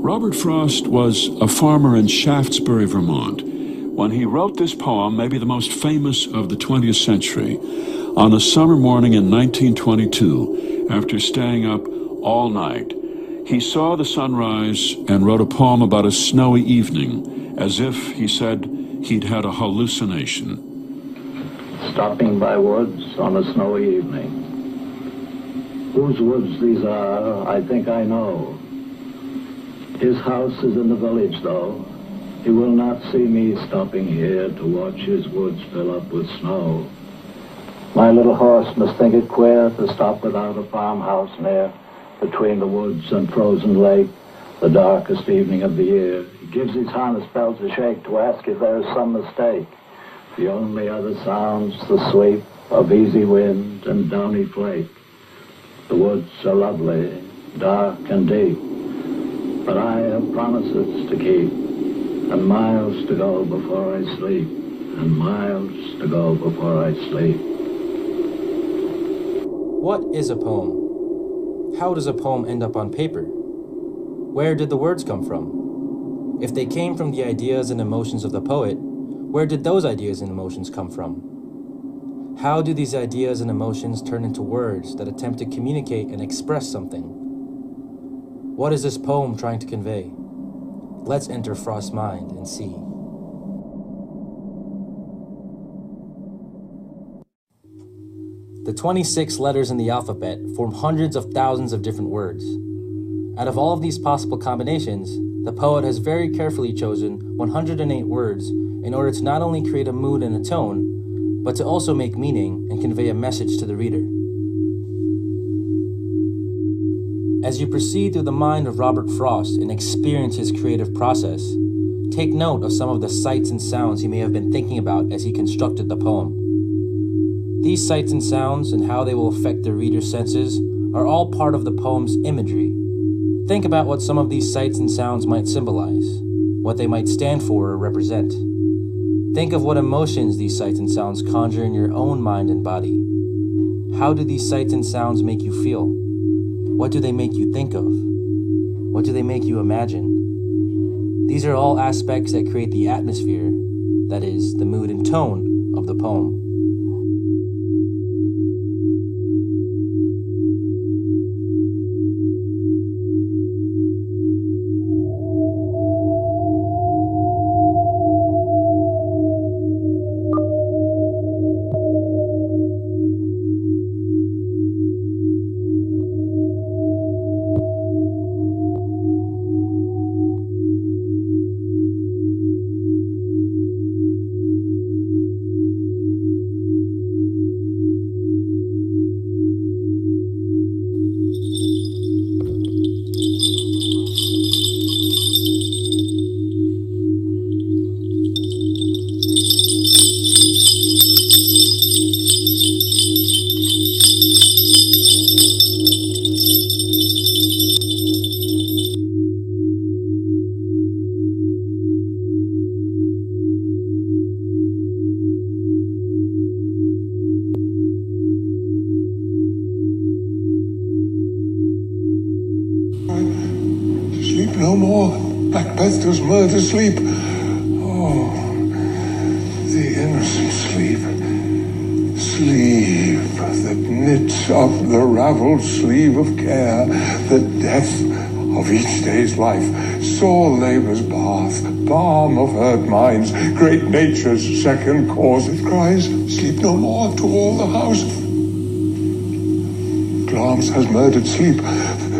Robert Frost was a farmer in Shaftsbury, Vermont, when he wrote this poem, maybe the most famous of the 20th century, on a summer morning in 1922, after staying up all night. He saw the sunrise and wrote a poem about a snowy evening, as if, he said, he'd had a hallucination. Stopping by woods on a snowy evening. Whose woods these are, I think I know. His house is in the village, though. He will not see me stopping here to watch his woods fill up with snow. My little horse must think it queer to stop without a farmhouse near, between the woods and frozen lake, the darkest evening of the year. He gives his harness bells a shake to ask if there is some mistake. The only other sounds the sweep of easy wind and downy flake. The woods are lovely, dark and deep, but I have promises to keep, and miles to go before I sleep, and miles to go before I sleep. What is a poem? How does a poem end up on paper? Where did the words come from? If they came from the ideas and emotions of the poet, where did those ideas and emotions come from? How do these ideas and emotions turn into words that attempt to communicate and express something? What is this poem trying to convey? Let's enter Frost's mind and see. The 26 letters in the alphabet form hundreds of thousands of different words. Out of all of these possible combinations, the poet has very carefully chosen 108 words in order to not only create a mood and a tone, but to also make meaning and convey a message to the reader. As you proceed through the mind of Robert Frost and experience his creative process, take note of some of the sights and sounds he may have been thinking about as he constructed the poem. These sights and sounds and how they will affect the reader's senses are all part of the poem's imagery. Think about what some of these sights and sounds might symbolize, what they might stand for or represent. Think of what emotions these sights and sounds conjure in your own mind and body. How do these sights and sounds make you feel? What do they make you think of? What do they make you imagine? These are all aspects that create the atmosphere, that is, the mood and tone of the poem. Sleep no more, Macbeth does murder sleep. Oh, the innocent sleep. Sleep that knits up the raveled sleeve of care, the death of each day's life, sore labor's bath, balm of hurt minds, great nature's second cause. It cries, sleep no more to all the house. Glance has murdered sleep,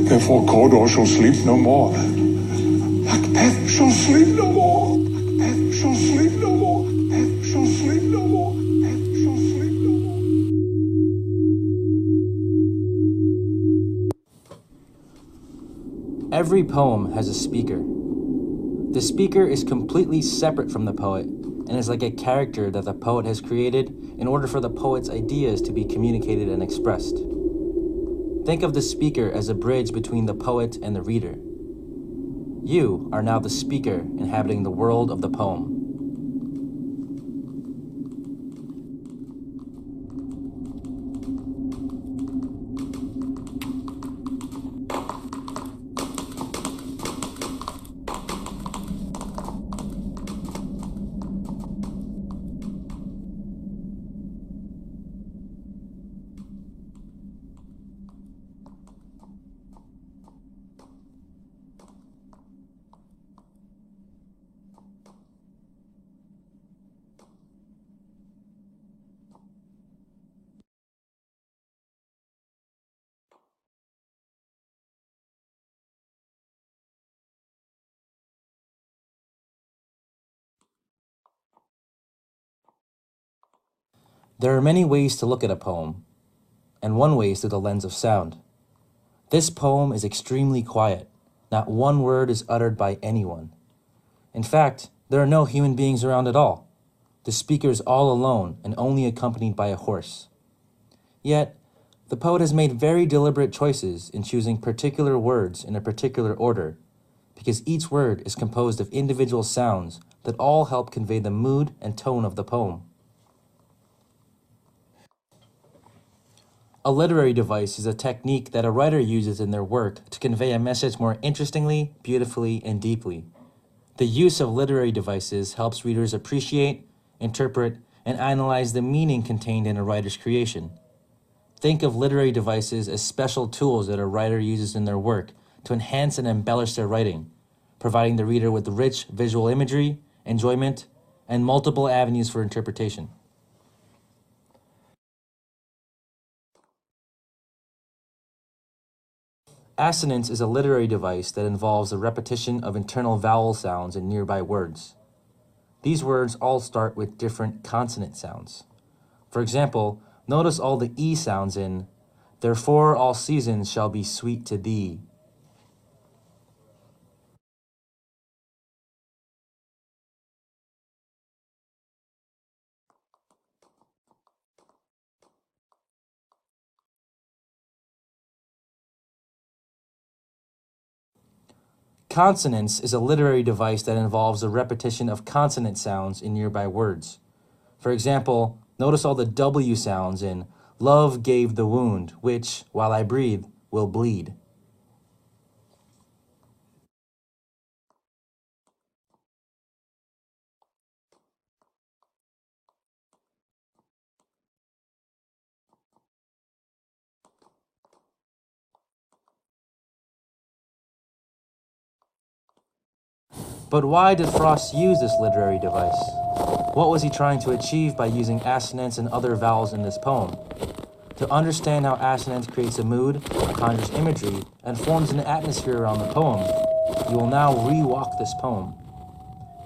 therefore Cawdor shall sleep no more. Macbeth shall sleep no more. Macbeth shall sleep no more. Macbeth shall sleep no more. Macbeth shall sleep no more. Every poem has a speaker. The speaker is completely separate from the poet and is like a character that the poet has created in order for the poet's ideas to be communicated and expressed. Think of the speaker as a bridge between the poet and the reader. You are now the speaker inhabiting the world of the poem. There are many ways to look at a poem, and one way is through the lens of sound. This poem is extremely quiet. Not one word is uttered by anyone. In fact, there are no human beings around at all. The speaker is all alone and only accompanied by a horse. Yet, the poet has made very deliberate choices in choosing particular words in a particular order, because each word is composed of individual sounds that all help convey the mood and tone of the poem. A literary device is a technique that a writer uses in their work to convey a message more interestingly, beautifully, and deeply. The use of literary devices helps readers appreciate, interpret, and analyze the meaning contained in a writer's creation. Think of literary devices as special tools that a writer uses in their work to enhance and embellish their writing, providing the reader with rich visual imagery, enjoyment, and multiple avenues for interpretation. Assonance is a literary device that involves the repetition of internal vowel sounds in nearby words. These words all start with different consonant sounds. For example, notice all the E sounds in "Therefore all seasons shall be sweet to thee." Consonance is a literary device that involves the repetition of consonant sounds in nearby words. For example, notice all the W sounds in "Love gave the wound, which, while I breathe, will bleed." But why did Frost use this literary device? What was he trying to achieve by using assonance and other vowels in this poem? To understand how assonance creates a mood, conjures imagery, and forms an atmosphere around the poem, you will now re-walk this poem.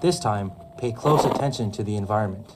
This time, pay close attention to the environment.